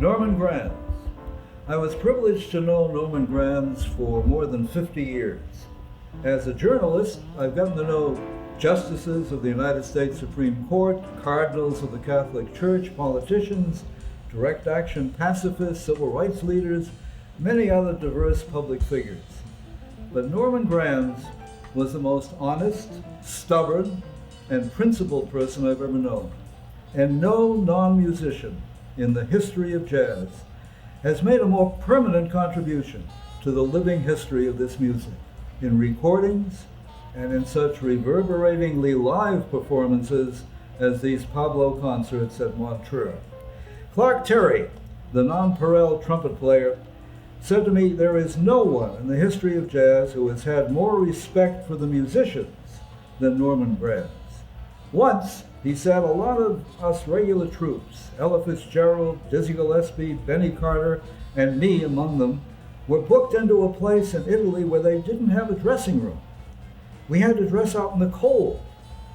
Norman Granz. I was privileged to know Norman Granz for more than 50 years. As a journalist, I've gotten to know justices of the United States Supreme Court, cardinals of the Catholic Church, politicians, direct action pacifists, civil rights leaders, many other diverse public figures. But Norman Granz was the most honest, stubborn, and principled person I've ever known. And no non-musician in the history of jazz has made a more permanent contribution to the living history of this music, in recordings and in such reverberatingly live performances as these Pablo concerts at Montreux. Clark Terry, the nonpareil trumpet player, said to me, "There is no one in the history of jazz who has had more respect for the musicians than Norman Granz." Once, he said, a lot of us regular troops, Ella Fitzgerald, Dizzy Gillespie, Benny Carter, and me among them, were booked into a place in Italy where they didn't have a dressing room. We had to dress out in the cold.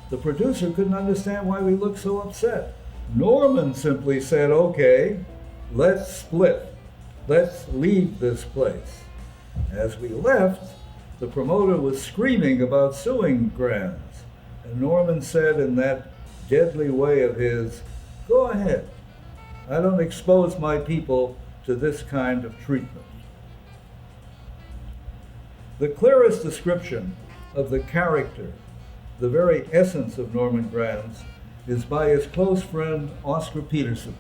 The producer couldn't understand why we looked so upset. Norman simply said, "Okay, let's split. Let's leave this place." As we left, the promoter was screaming about suing Granz. And Norman said in that deadly way of his, "Go ahead. I don't expose my people to this kind of treatment." The clearest description of the character, the very essence of Norman Granz, is by his close friend Oscar Peterson,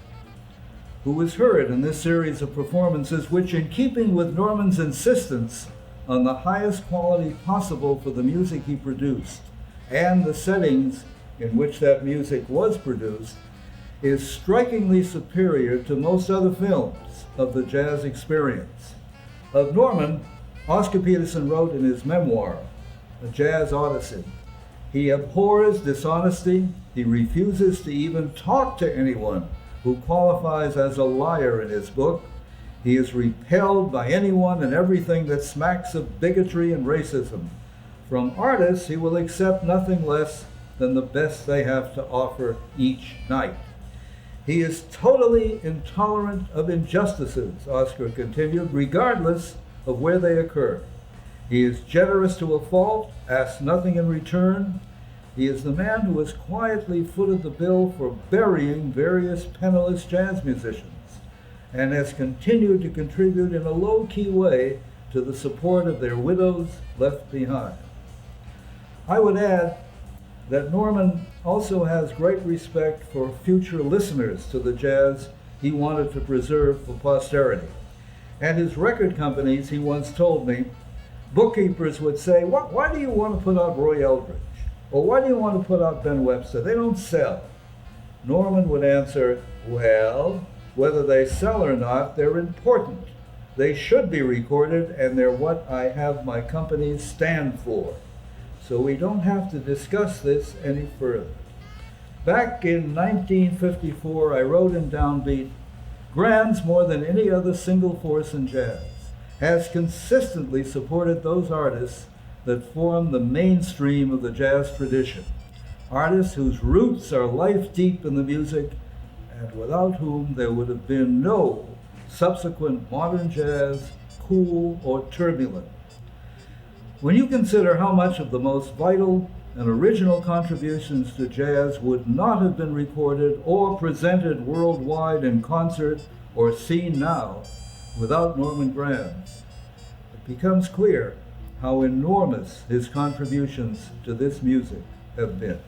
who was heard in this series of performances which, in keeping with Norman's insistence on the highest quality possible for the music he produced and the settings in which that music was produced, is strikingly superior to most other films of the jazz experience. Of Norman, Oscar Peterson wrote in his memoir, A Jazz Odyssey, he abhors dishonesty, he refuses to even talk to anyone who qualifies as a liar in his book, he is repelled by anyone and everything that smacks of bigotry and racism. From artists, he will accept nothing less than the best they have to offer each night. He is totally intolerant of injustices, Oscar continued, regardless of where they occur. He is generous to a fault, asks nothing in return. He is the man who has quietly footed the bill for burying various penniless jazz musicians and has continued to contribute in a low-key way to the support of their widows left behind. I would add that Norman also has great respect for future listeners to the jazz he wanted to preserve for posterity. And his record companies, he once told me, bookkeepers would say, why do you want to put out Roy Eldridge? Or why do you want to put out Ben Webster? They don't sell. Norman would answer, well, whether they sell or not, they're important. They should be recorded, and they're what I have my companies stand for. So we don't have to discuss this any further. Back in 1954, I wrote in Downbeat, Granz, more than any other single force in jazz, has consistently supported those artists that form the mainstream of the jazz tradition, artists whose roots are life-deep in the music and without whom there would have been no subsequent modern jazz, cool or turbulent. When you consider how much of the most vital and original contributions to jazz would not have been recorded or presented worldwide in concert or seen now without Norman Granz, it becomes clear how enormous his contributions to this music have been.